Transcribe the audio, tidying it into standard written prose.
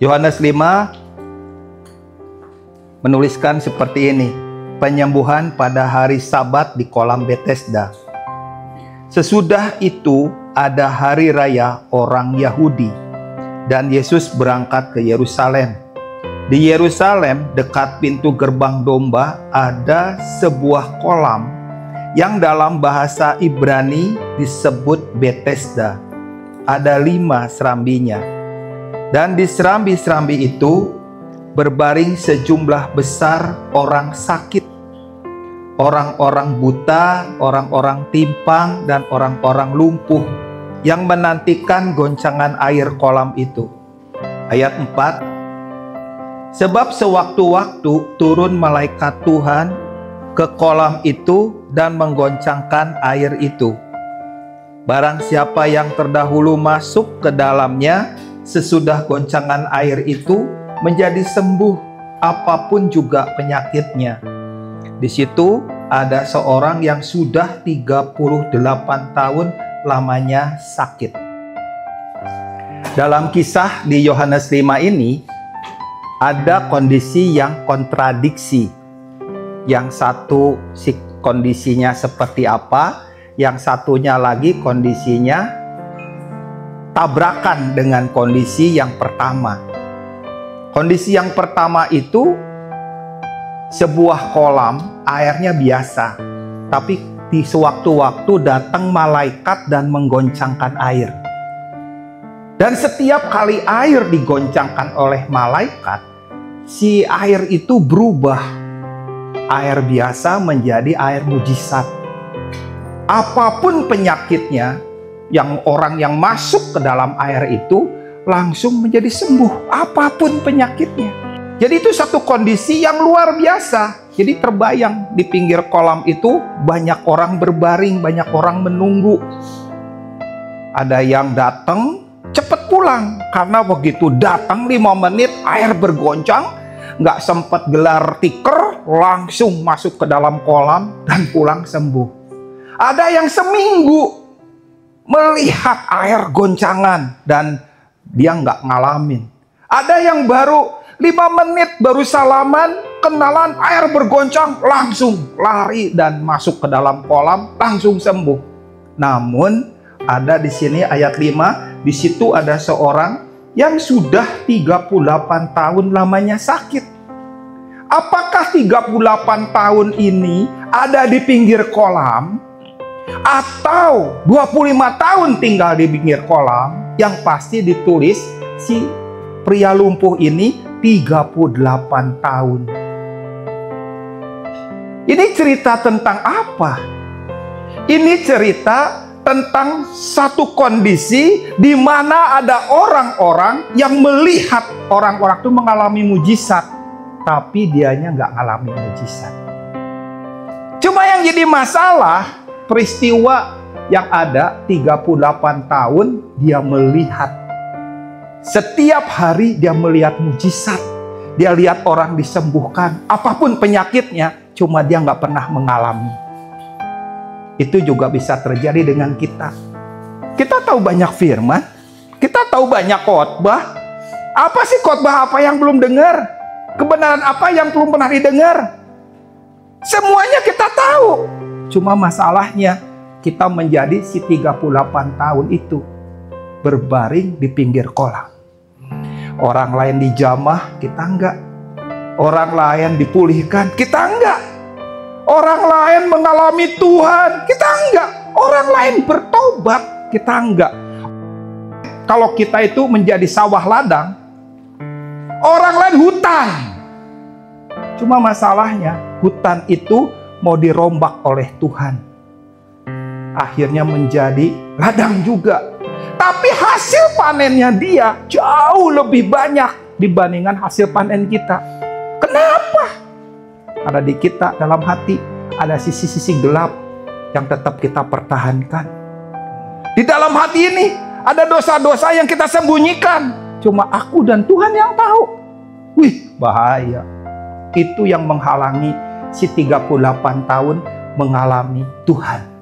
Yohanes 5 menuliskan seperti ini. Penyembuhan pada hari Sabat di kolam Betesda. Sesudah itu ada hari raya orang Yahudi dan Yesus berangkat ke Yerusalem. Di Yerusalem dekat pintu gerbang domba ada sebuah kolam yang dalam bahasa Ibrani disebut Betesda. Ada 5 serambinya. Dan di serambi-serambi itu berbaring sejumlah besar orang sakit, orang-orang buta, orang-orang timpang, dan orang-orang lumpuh yang menantikan goncangan air kolam itu. Ayat 4, sebab sewaktu-waktu turun malaikat Tuhan ke kolam itu dan menggoncangkan air itu. Barang siapa yang terdahulu masuk ke dalamnya sesudah goncangan air itu menjadi sembuh apapun juga penyakitnya. Di situ ada seorang yang sudah 38 tahun lamanya sakit. Dalam kisah di Yohanes 5 ini ada kondisi yang kontradiksi. Yang satu kondisinya seperti apa, yang satunya lagi kondisinya tabrakan dengan kondisi yang pertama. Kondisi yang pertama itu sebuah kolam, airnya biasa, tapi di sewaktu-waktu datang malaikat dan menggoncangkan air. Dan setiap kali air digoncangkan oleh malaikat, si air itu berubah. Air biasa menjadi air mujizat. Apapun penyakitnya, yang orang yang masuk ke dalam air itu langsung menjadi sembuh, apapun penyakitnya. Jadi itu satu kondisi yang luar biasa. Jadi terbayang di pinggir kolam itu banyak orang berbaring, banyak orang menunggu. Ada yang datang cepat pulang karena begitu datang 5 menit air bergoncang, nggak sempat gelar tikar, langsung masuk ke dalam kolam dan pulang sembuh. Ada yang seminggu melihat air goncangan dan dia nggak ngalamin. Ada yang baru 5 menit baru salaman, kenalan, air bergoncang, langsung lari dan masuk ke dalam kolam, langsung sembuh. Namun ada di sini ayat 5, di situ ada seorang yang sudah 38 tahun lamanya sakit. Apakah 38 tahun ini ada di pinggir kolam atau 25 tahun tinggal di pinggir kolam? Yang pasti ditulis si pria lumpuh ini 38 tahun. Ini cerita tentang apa? Ini cerita tentang satu kondisi di mana ada orang-orang yang melihat orang-orang itu mengalami mujizat, tapi dianya nggak ngalami mujizat. Cuma yang jadi masalah, peristiwa yang ada 38 tahun dia melihat. Setiap hari dia melihat mujizat. Dia lihat orang disembuhkan, apapun penyakitnya, cuma dia nggak pernah mengalami. Itu juga bisa terjadi dengan kita. Kita tahu banyak firman, kita tahu banyak khotbah. Apa sih khotbah apa yang belum dengar? Kebenaran apa yang belum pernah didengar? Semuanya kita tahu. Cuma masalahnya kita menjadi si 38 tahun itu berbaring di pinggir kolam. Orang lain dijamah, kita enggak. Orang lain dipulihkan, kita enggak. Orang lain mengalami Tuhan, kita enggak. Orang lain bertobat, kita enggak. Kalau kita itu menjadi sawah ladang, orang lain hutan. Cuma masalahnya, hutan itu mau dirombak oleh Tuhan. Akhirnya menjadi ladang juga. Tapi hasil panennya dia jauh lebih banyak dibandingkan hasil panen kita. Kenapa? Ada di kita dalam hati ada sisi-sisi gelap yang tetap kita pertahankan. Di dalam hati ini ada dosa-dosa yang kita sembunyikan. Cuma aku dan Tuhan yang tahu. Wih, bahaya. Itu yang menghalangi si 38 tahun mengalami Tuhan.